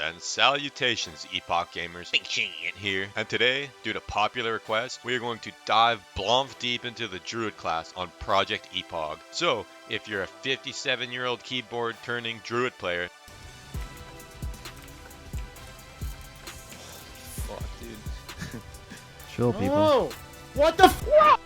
and salutations, Epoch gamers. Here, and today, due to popular request, we are going to dive blomf deep into the Druid class on Project Epoch. So, if you're a 57-year-old keyboard-turning Druid player, Fuck, dude. Chill, people. Oh, what the f?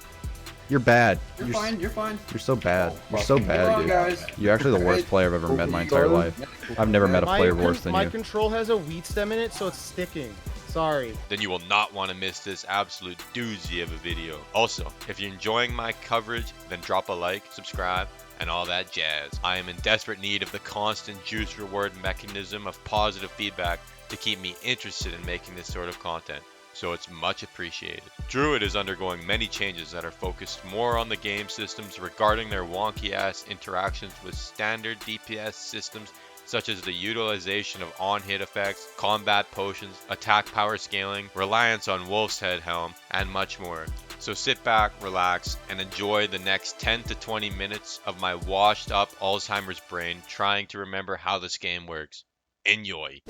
You're bad. You're fine, you're fine. You're so bad. Oh, You're so fucking bad, wrong, dude. guys. You're actually the worst player I've ever met in my entire life. I've never met a player worse than my you. control has a wheat stem in it, so it's sticking. Sorry. then you will not want to miss this absolute doozy of a video. Also, if you're enjoying my coverage, then drop a like, subscribe, and all that jazz. I am in desperate need of the constant juice reward mechanism of positive feedback to keep me interested in making this sort of content, so it's much appreciated. Druid is undergoing many changes that are focused more on the game systems regarding their wonky ass interactions with standard DPS systems, such as the utilization of on-hit effects, combat potions, attack power scaling, reliance on Wolf's Head Helm, and much more. So sit back, relax, and enjoy the next 10 to 20 minutes of my washed up Alzheimer's brain trying to remember how this game works. Enjoy.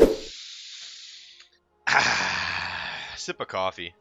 Sip of coffee.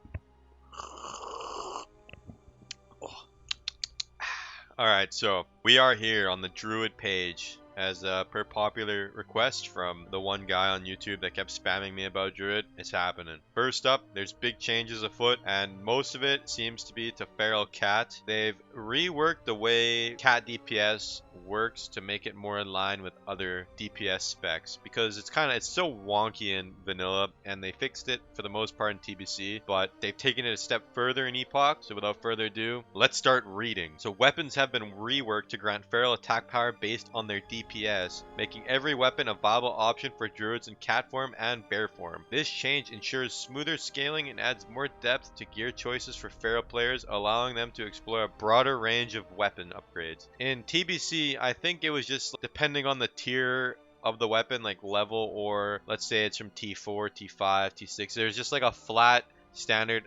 Alright, so we are here on the Druid page as per popular request from the one guy on YouTube that kept spamming me about Druid. It's happening. First up, there's big changes afoot, and most of it seems to be to Feral Cat. They've reworked the way Cat DPS works to make it more in line with other DPS specs, because it's so wonky in vanilla, and they fixed it for the most part in TBC, but they've taken it a step further in Epoch. So without further ado, let's start reading. So weapons have been reworked to grant feral attack power based on their DPS, making every weapon a viable option for Druids in cat form and bear form. This change ensures smoother scaling and adds more depth to gear choices for feral players, allowing them to explore a broader range of weapon upgrades. In TBC, I think it was just depending on the tier of the weapon, like level, or let's say it's from T4, T5, T6. There's just like a flat standard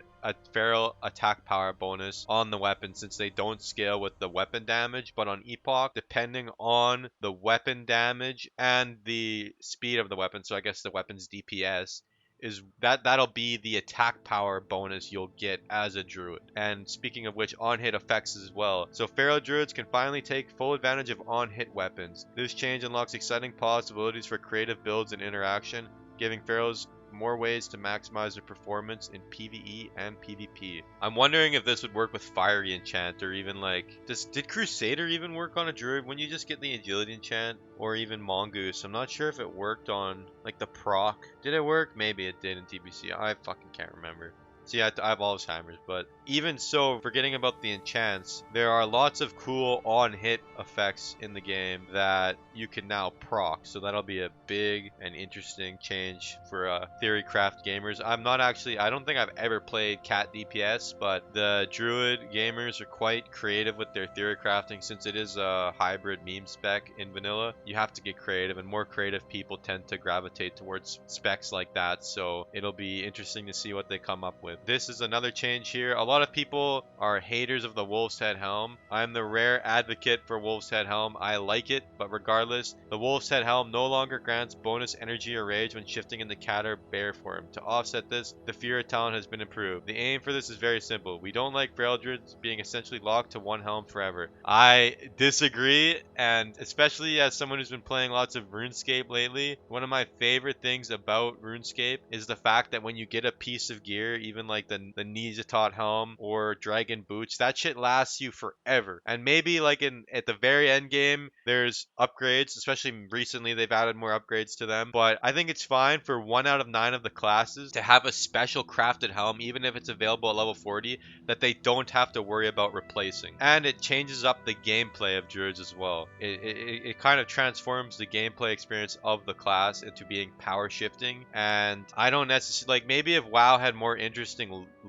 feral attack power bonus on the weapon, since they don't scale with the weapon damage. But on Epoch, depending on the weapon damage and the speed of the weapon, so I guess the weapon's DPS, is that'll be the attack power bonus you'll get as a Druid. And speaking of which, on-hit effects as well. So feral Druids can finally take full advantage of on-hit weapons. This change unlocks exciting possibilities for creative builds and interaction, giving ferals more ways to maximize their performance in PvE and PvP. I'm wondering if this would work with Fiery Enchant, or even like, did Crusader even work on a Druid when you just get the Agility Enchant, or even Mongoose? I'm not sure if it worked on like the proc. Did it work? Maybe it did in TBC. I fucking can't remember. See, I have Alzheimer's, but even so, forgetting about the enchants, there are lots of cool on-hit effects in the game that you can now proc, so that'll be a big and interesting change for Theorycraft gamers. I don't think I've ever played Cat DPS, but the Druid gamers are quite creative with their Theorycrafting. Since it is a hybrid meme spec in vanilla, you have to get creative, and more creative people tend to gravitate towards specs like that, so it'll be interesting to see what they come up with. This is another change here. A lot of people are haters of the Wolf's Head Helm. I'm the rare advocate for Wolf's Head Helm. I like it, but regardless, the Wolf's Head Helm no longer grants bonus energy or rage when shifting into cat or bear form. To offset this, the Fear talent has been improved. The aim for this is very simple. We don't like feral Druids being essentially locked to one helm forever. I disagree, and especially as someone who's been playing lots of RuneScape lately, one of my favorite things about RuneScape is the fact that when you get a piece of gear, even like the Nizatot helm or dragon boots, that shit lasts you forever. And maybe like at the very end game, there's upgrades, especially recently they've added more upgrades to them, but I think it's fine for 1 out of 9 of the classes to have a special crafted helm, even if it's available at level 40, that they don't have to worry about replacing. And it changes up the gameplay of Druids as well. It kind of transforms the gameplay experience of the class into being power shifting. And I don't necessarily, like, maybe if WoW had more interesting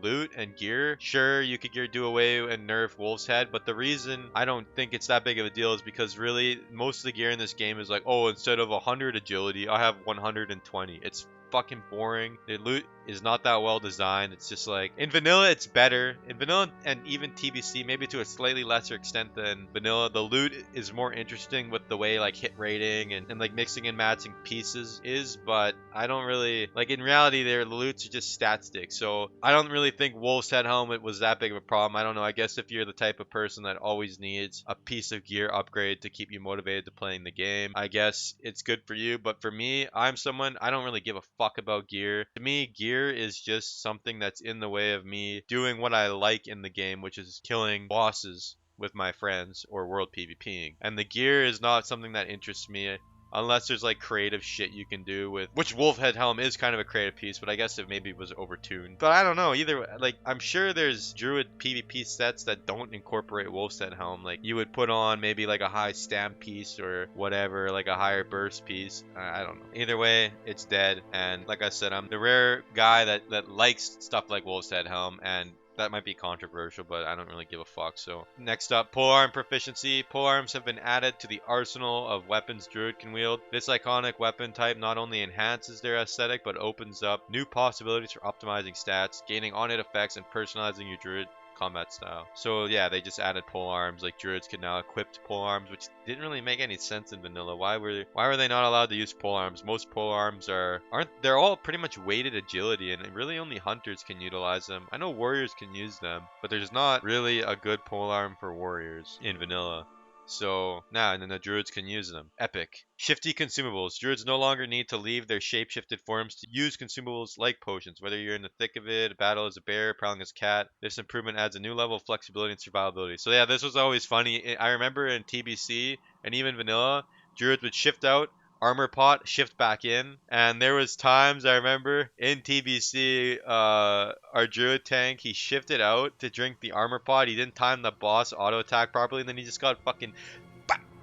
loot and gear, sure, you could do away and nerf Wolf's Head, but the reason I don't think it's that big of a deal is because really most of the gear in this game is like, oh, instead of 100 agility, I have 120. It's fucking boring. The loot is not that well designed. It's just like in vanilla it's better. In vanilla and even TBC, maybe to a slightly lesser extent than vanilla, the loot is more interesting with the way like hit rating and like mixing and matching pieces is, but I don't really like in reality the loots are just stat sticks. So I don't really think Wolf's Head Helmet was that big of a problem. I don't know. I guess if you're the type of person that always needs a piece of gear upgrade to keep you motivated to playing the game, I guess it's good for you. But for me, I'm someone, I don't really give a fuck about gear. To me, gear is just something that's in the way of me doing what I like in the game, which is killing bosses with my friends or world PvPing. And the gear is not something that interests me unless there's like creative shit you can do with, which Wolf Head Helm is kind of a creative piece, but I guess it maybe was overtuned. But I don't know either. Like I'm sure there's Druid PvP sets that don't incorporate Wolf's Head Helm. Like you would put on maybe like a high stamp piece or whatever, like a higher burst piece. I don't know. Either way, it's dead. And like I said, I'm the rare guy that likes stuff like Wolf's Head Helm, and that might be controversial, but I don't really give a fuck. So next up, polearm proficiency. Polearms have been added to the arsenal of weapons Druid can wield. This iconic weapon type not only enhances their aesthetic, but opens up new possibilities for optimizing stats, gaining on-hit effects, and personalizing your Druid combat style. So yeah, they just added pole arms. Like Druids can now equip pole arms, which didn't really make any sense in vanilla. Why were they not allowed to use pole arms? Most pole arms they're all pretty much weighted agility, and really only hunters can utilize them. I know warriors can use them, but there's not really a good pole arm for warriors in vanilla. So now, and then the Druids can use them. Epic. Shifty consumables. Druids no longer need to leave their shape-shifted forms to use consumables like potions. Whether you're in the thick of it, a battle as a bear, prowling as a cat, this improvement adds a new level of flexibility and survivability. So yeah, this was always funny. I remember in TBC and even vanilla, Druids would shift out, armor pot, shift back in, and there was times I remember in TBC, our Druid tank, he shifted out to drink the armor pot. He didn't time the boss auto attack properly, and then he just got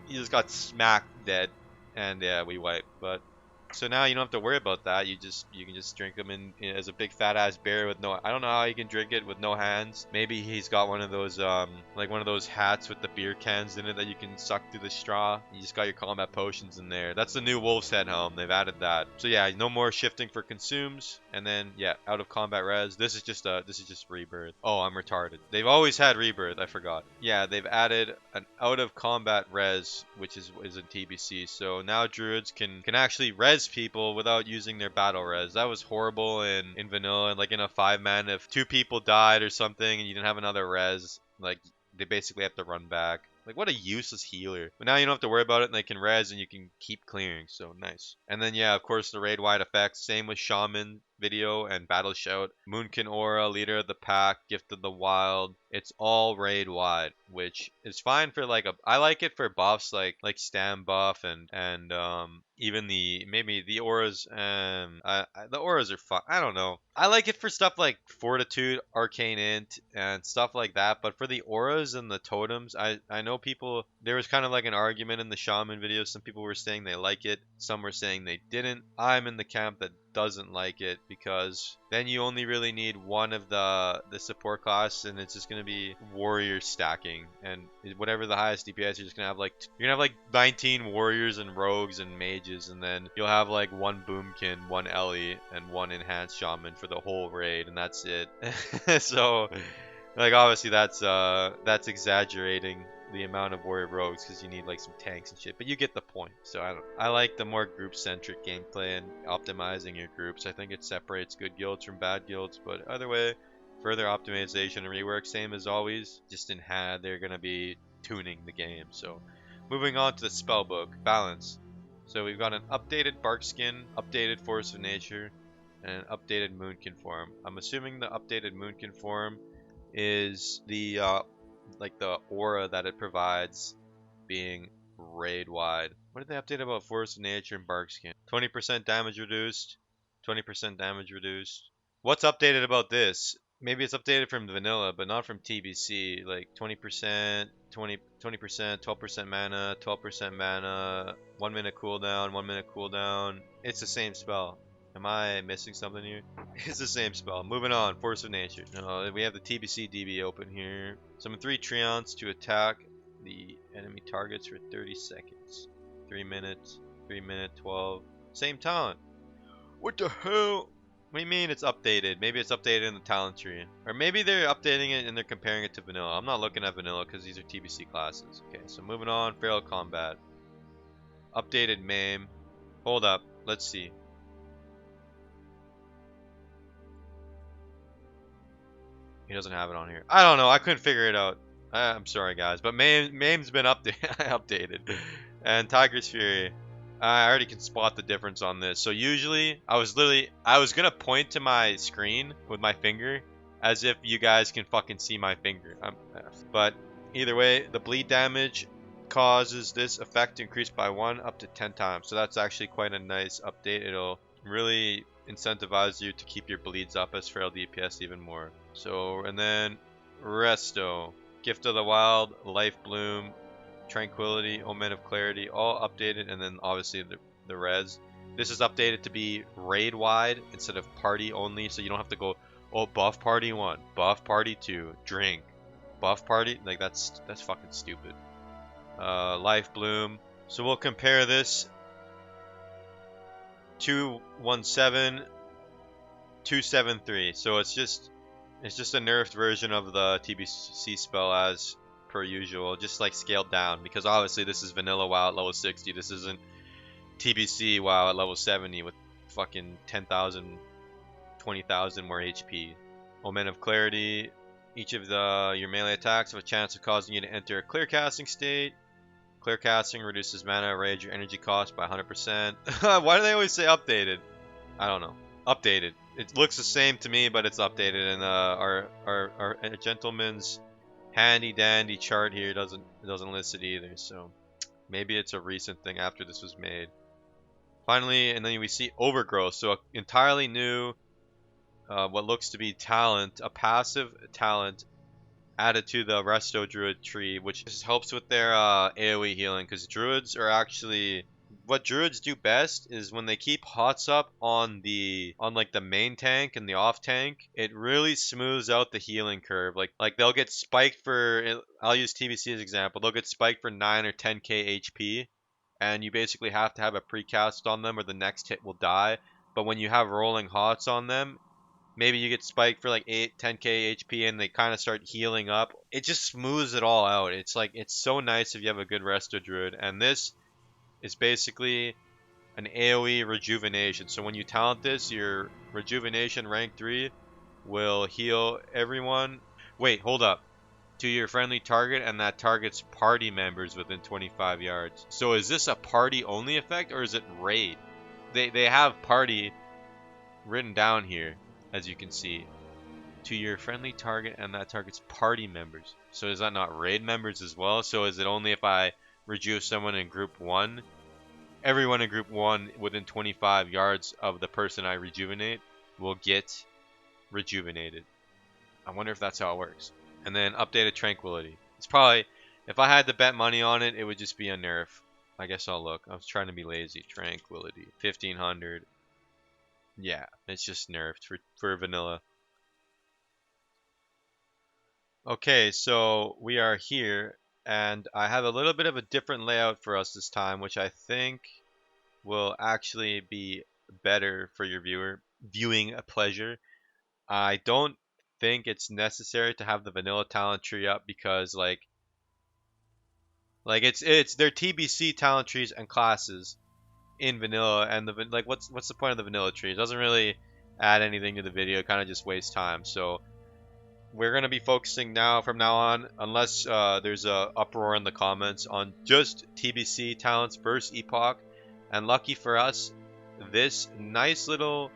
he just got smacked dead, and yeah, we wiped. But so now you don't have to worry about that. You can just drink them in as a big fat ass bear with no. I don't know how you can drink it with no hands. Maybe he's got one of those like one of those hats with the beer cans in it that you can suck through the straw. You just got your combat potions in there. That's the new Wolf's Head Helm. They've added that. So yeah, no more shifting for consumes. And then yeah, out of combat res. This is just rebirth. Oh, I'm retarded. They've always had rebirth. I forgot. Yeah, they've added an out of combat res, which is in TBC. So now Druids can actually res people without using their battle res. That was horrible in vanilla, and like in a 5-man, if 2 people died or something and you didn't have another res, like they basically have to run back. Like what a useless healer. But now you don't have to worry about it, and they can res and you can keep clearing. So nice. And then yeah, of course the raid wide effects. Same with Shaman video and Battle Shout. Moonkin Aura, Leader of the Pack, Gift of the Wild. It's all raid wide, which is fine for like I like it for buffs like stam buff and even maybe the auras. The auras are fun. I don't know. I like it for stuff like Fortitude, Arcane Int, and stuff like that. But for the auras and the totems, I know people. There was kind of like an argument in the Shaman video. Some people were saying they like it. Some were saying they didn't. I'm in the camp that doesn't like it, because then you only really need one of the support class, and it's just gonna be warrior stacking, and whatever the highest DPS, you're gonna have like 19 warriors and rogues and mages, and then you'll have like one boomkin, one Ellie, and one enhanced shaman for the whole raid, and that's it. So like obviously that's exaggerating the amount of warrior rogues, because you need like some tanks and shit, but you get the point. So I like the more group centric gameplay and optimizing your groups. I think it separates good guilds from bad guilds, but either way, further optimization and rework, same as always, just in HAD they're gonna be tuning the game. So moving on to the spellbook balance. So we've got an updated bark skin, updated force of nature, and an updated moonkin form. I'm assuming the updated moonkin form is the like the aura that it provides being raid wide. What did they update about Force of Nature and Bark Skin? 20% damage reduced. 20% damage reduced. What's updated about this? Maybe it's updated from vanilla, but not from TBC. Like 20%, 20%, 12% mana, 12% mana, 1 minute cooldown, 1 minute cooldown. It's the same spell. Am I missing something here? It's the same spell. Moving on, Force of Nature. We have the TBC DB open here. Summon 3 Treants to attack the enemy targets for 30 seconds. 3 minutes, 3 minute, 12. Same talent. What the hell? What do you mean it's updated? Maybe it's updated in the talent tree. Or maybe they're updating it and they're comparing it to vanilla. I'm not looking at vanilla because these are TBC classes. Okay, so moving on. Feral Combat. Updated MAME. Hold up. Let's see. He doesn't have it on here. I don't know. I couldn't figure it out. I'm sorry, guys. But MAME's been updated. And Tiger's Fury. I already can spot the difference on this. So usually, I was gonna point to my screen with my finger as if you guys can fucking see my finger. But either way, the bleed damage causes this effect to increase by 1 up to 10 times. So that's actually quite a nice update. It'll really incentivize you to keep your bleeds up as Feral DPS even more. So, and then Resto, Gift of the Wild, Life Bloom, Tranquility, Omen of Clarity, all updated, and then obviously the res. This is updated to be raid wide instead of party only, so you don't have to go, oh, buff party 1, buff party 2, drink, buff party, like that's fucking stupid. Life Bloom. So we'll compare this 217, 273. So it's just a nerfed version of the TBC spell as per usual, just like scaled down, because obviously this is vanilla WoW at level 60. This isn't TBC WoW at level 70 with fucking 10,000, 20,000 more HP. Omen of Clarity. Each of your melee attacks have a chance of causing you to enter a clear casting state. Clear casting reduces mana, rage, or energy cost by 100%. Why do they always say updated? I don't know. Updated. It looks the same to me, but it's updated. And our gentleman's handy dandy chart here doesn't list it either. So maybe it's a recent thing after this was made. Finally, and then we see Overgrowth. So entirely new, what looks to be talent, a passive talent added to the Resto Druid tree, which just helps with their AoE healing, because Druids are actually, what Druids do best is when they keep hots up on like the main tank and the off tank, it really smooths out the healing curve. Like they'll get spiked for, I'll use TBC as example, they'll get spiked for 9 or 10k HP, and you basically have to have a precast on them or the next hit will die. But when you have rolling hots on them, maybe you get spiked for like 8, 10k HP and they kind of start healing up. It just smooths it all out. It's like, it's so nice if you have a good Resto Druid. And this is basically an AoE rejuvenation. So when you talent this, your rejuvenation rank 3 will heal everyone. Wait, hold up. To your friendly target, and that target's party members within 25 yards. So is this a party only effect or is it raid? They have party written down here, as you can see. To your friendly target and that target's party members. So is that not raid members as well? So is it only if I rejuve someone in group 1? Everyone in group 1 within 25 yards of the person I rejuvenate will get rejuvenated. I wonder if that's how it works. And then updated Tranquility. It's probably, if I had to bet money on it, it would just be a nerf. I guess I'll look. I was trying to be lazy. Tranquility. 1500. Yeah, it's just nerfed for vanilla. Okay, so we are here, and I have a little bit of a different layout for us this time, which I think will actually be better for your viewing pleasure. I don't think it's necessary to have the vanilla talent tree up because like it's their TBC talent trees and classes in vanilla, and like what's the point of the vanilla tree? It doesn't really add anything to the video. It kind of just wastes time. So we're gonna be focusing from now on, unless there's a uproar in the comments, on just TBC talents versus Epoch. And lucky for us, this little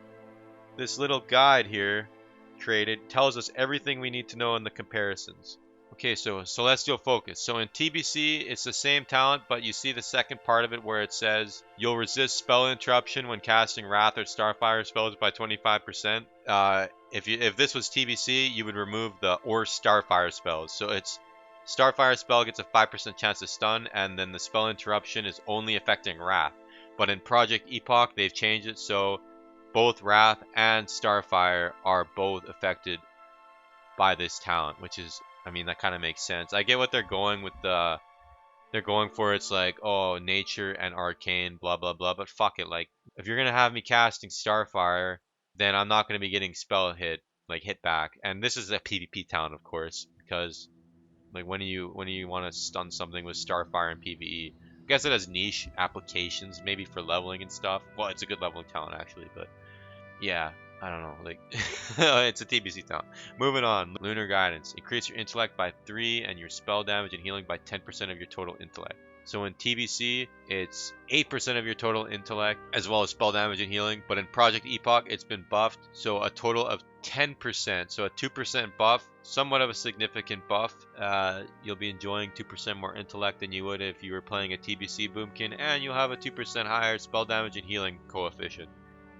guide here created tells us everything we need to know in the comparisons. Okay, so Celestial Focus. So in TBC, it's the same talent, but you see the second part of it where it says you'll resist spell interruption when casting Wrath or Starfire spells by 25%. If this was TBC, you would remove the or Starfire spells. So it's Starfire spell gets a 5% chance to stun, and then the spell interruption is only affecting Wrath. But in Project Epoch, they've changed it so both Wrath and Starfire are both affected by this talent, which is, I mean, that kind of makes sense. I get what they're going with they're going for. It's like, oh, nature and arcane, blah blah blah. But fuck it, like if you're gonna have me casting Starfire, then I'm not going to be getting spell hit, like hit back. And this is a PvP town, of course, because like when do you want to stun something with Starfire and PvE? I guess it has niche applications, maybe for leveling and stuff. Well, it's a good leveling town actually, but yeah, I don't know. Like, it's a TBC town. Moving on, Lunar Guidance. Increase your intellect by 3 and your spell damage and healing by 10% of your total intellect. So in TBC, it's 8% of your total intellect, as well as spell damage and healing. But in Project Epoch, it's been buffed, so a total of 10%. So a 2% buff, somewhat of a significant buff. You'll be enjoying 2% more intellect than you would if you were playing a TBC Boomkin, and you'll have a 2% higher spell damage and healing coefficient.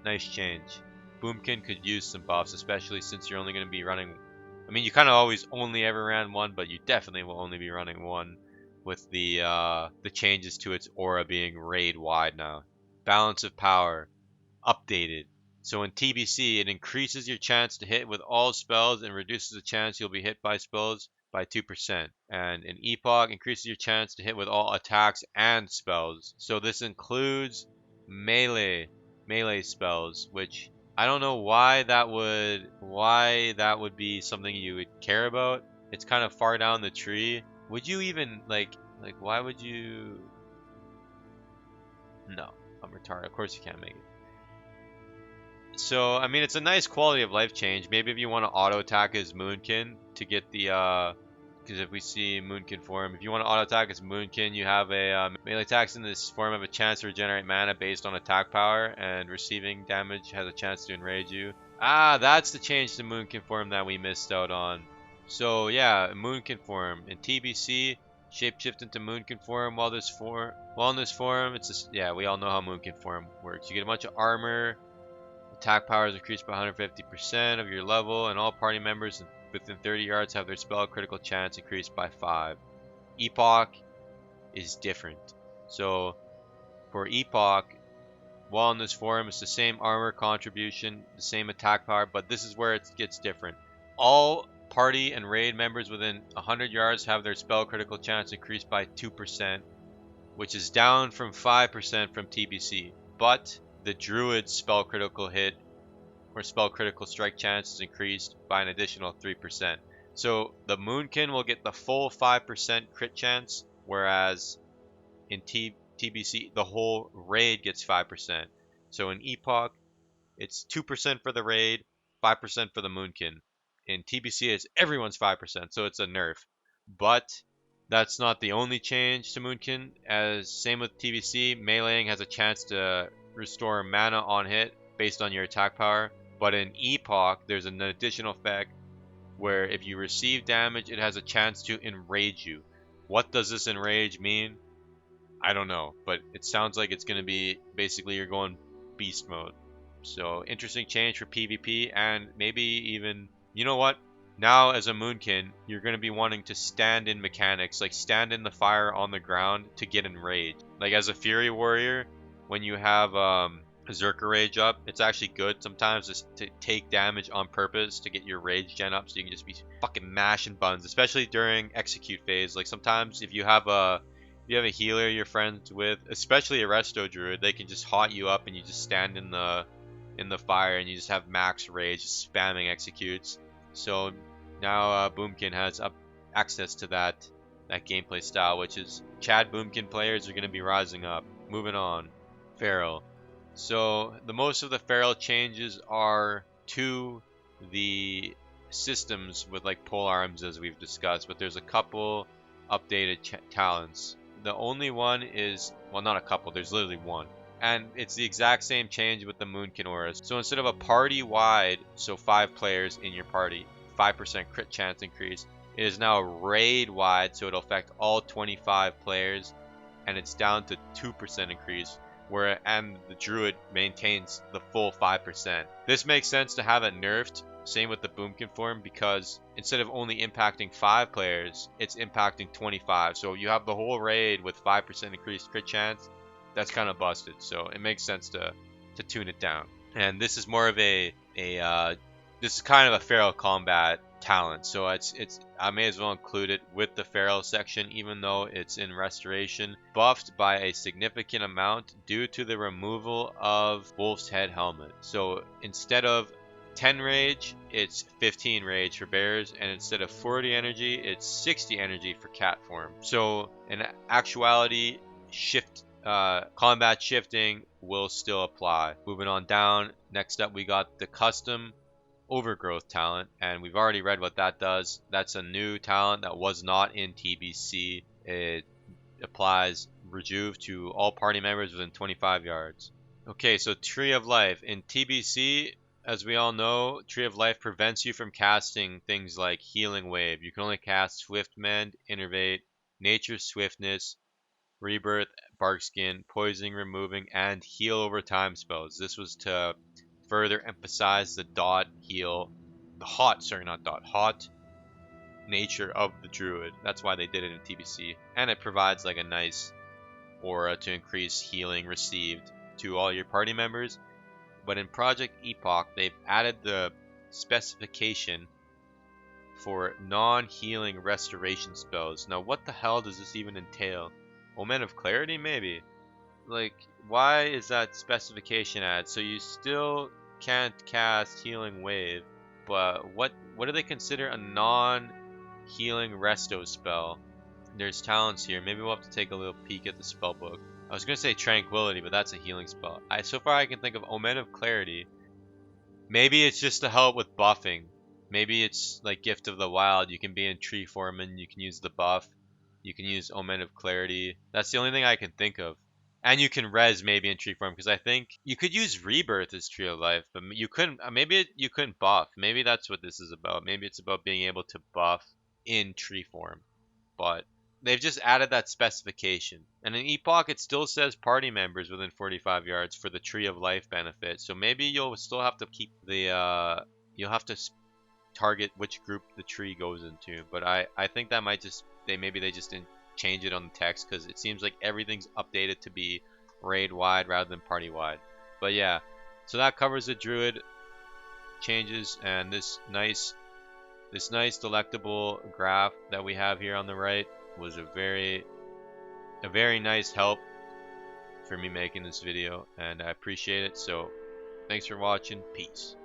Nice change. Boomkin could use some buffs, especially since you're only going to be running... I mean, you kind of always only ever ran one, but you definitely will only be running one with the changes to its aura being raid wide now. Balance of power updated. So in TBC, it increases your chance to hit with all spells and reduces the chance you'll be hit by spells by 2%. And in Epoch, increases your chance to hit with all attacks and spells. So this includes melee spells, which I don't know why that would be something you would care about. It's kind of far down the tree. Would you even like why would you? No, I'm retarded. Of course you can't make it. So I mean, it's a nice quality of life change. Maybe if you want to auto attack as Moonkin to get the because if we see Moonkin form, if you want to auto attack as Moonkin, you have a melee attacks in this form have a chance to regenerate mana based on attack power, and receiving damage has a chance to enrage you. Ah, that's the change to Moonkin form that we missed out on. So yeah, Moonkin form in TBC, shapeshift into Moonkin form. While in this form, it's just, yeah, we all know how Moonkin form works. You get a bunch of armor, attack power is increased by 150% of your level, and all party members within 30 yards have their spell critical chance increased by 5. Epoch is different. So for Epoch, while in this form, it's the same armor contribution, the same attack power, but this is where it gets different. All party and raid members within 100 yards have their spell critical chance increased by 2%, which is down from 5% from TBC. But the Druid spell critical hit or spell critical strike chance is increased by an additional 3%. So the Moonkin will get the full 5% crit chance, whereas in TBC the whole raid gets 5%. So in Epoch, it's 2% for the raid, 5% for the Moonkin. In TBC, it's everyone's 5%, so it's a nerf. But that's not the only change to Moonkin. As same with TBC, meleeing has a chance to restore mana on hit based on your attack power. But in Epoch, there's an additional effect where if you receive damage, it has a chance to enrage you. What does this enrage mean? I don't know, but it sounds like it's going to be basically you're going beast mode. So interesting change for PvP, and maybe even, you know what? Now as a Moonkin, you're going to be wanting to stand in mechanics, like stand in the fire on the ground to get enraged. Like as a Fury Warrior, when you have Berserker Rage up, it's actually good sometimes just to take damage on purpose to get your Rage gen up, so you can just be fucking mashing buttons, especially during execute phase. Like sometimes if you have a healer you're friends with, especially a Resto Druid, they can just haunt you up and you just stand in the fire and you just have max rage, just spamming executes. So now Boomkin has access to that gameplay style, which is Chad Boomkin players are going to be rising up. Moving on, Feral. So the most of the Feral changes are to the systems with like pole arms as we've discussed, but there's a couple updated talents. The only one is, well, not a couple, there's literally one. And it's the exact same change with the Moonkin auras. So instead of a party-wide, so 5 players in your party, 5% crit chance increase, it is now raid-wide, so it'll affect all 25 players, and it's down to 2% increase, and the Druid maintains the full 5%. This makes sense to have it nerfed, same with the Boomkin form, because instead of only impacting 5 players, it's impacting 25. So you have the whole raid with 5% increased crit chance. That's kind of busted, so it makes sense to tune it down. And this is more of a this is kind of a feral combat talent, so it's I may as well include it with the feral section, even though it's in restoration, buffed by a significant amount due to the removal of Wolf's Head helmet. So instead of 10 rage, it's 15 rage for bears, and instead of 40 energy, it's 60 energy for cat form. So in actuality, combat shifting will still apply. Moving on down, next up we got the custom Overgrowth talent, and we've already read what that does. That's a new talent that was not in TBC. It applies Rejuve to all party members within 25 yards. Okay, so Tree of Life. In TBC, as we all know, Tree of Life prevents you from casting things like Healing Wave. You can only cast Swift Mend, Innervate, Nature's Swiftness, Rebirth, Barkskin, Poisoning, Removing, and Heal over time spells. This was to further emphasize the hot nature of the Druid. That's why they did it in TBC. And it provides like a nice aura to increase healing received to all your party members. But in Project Epoch, they've added the specification for non-healing restoration spells. Now, what the hell does this even entail? Omen of Clarity, maybe? Like, why is that specification added? So you still can't cast Healing Wave, but what do they consider a non-healing resto spell? There's talents here. Maybe we'll have to take a little peek at the spell book. I was gonna say Tranquility, but that's a healing spell. So far I can think of Omen of Clarity. Maybe it's just to help with buffing. Maybe it's like Gift of the Wild. You can be in tree form and you can use the buff. You can use Omen of Clarity. That's the only thing I can think of. And you can res maybe in tree form, because I think you could use Rebirth as Tree of Life, but you couldn't. You couldn't buff. Maybe that's what this is about. Maybe it's about being able to buff in tree form. But they've just added that specification. And in Epoch, it still says party members within 45 yards for the Tree of Life benefit. So maybe you'll still have to keep the you'll have to target which group the tree goes into. But I think that might just maybe they just didn't change it on the text, because it seems like everything's updated to be raid wide rather than party wide. But yeah, so that covers the Druid changes, and this nice delectable graph that we have here on the right was a very nice help for me making this video, and I appreciate it. So thanks for watching. Peace.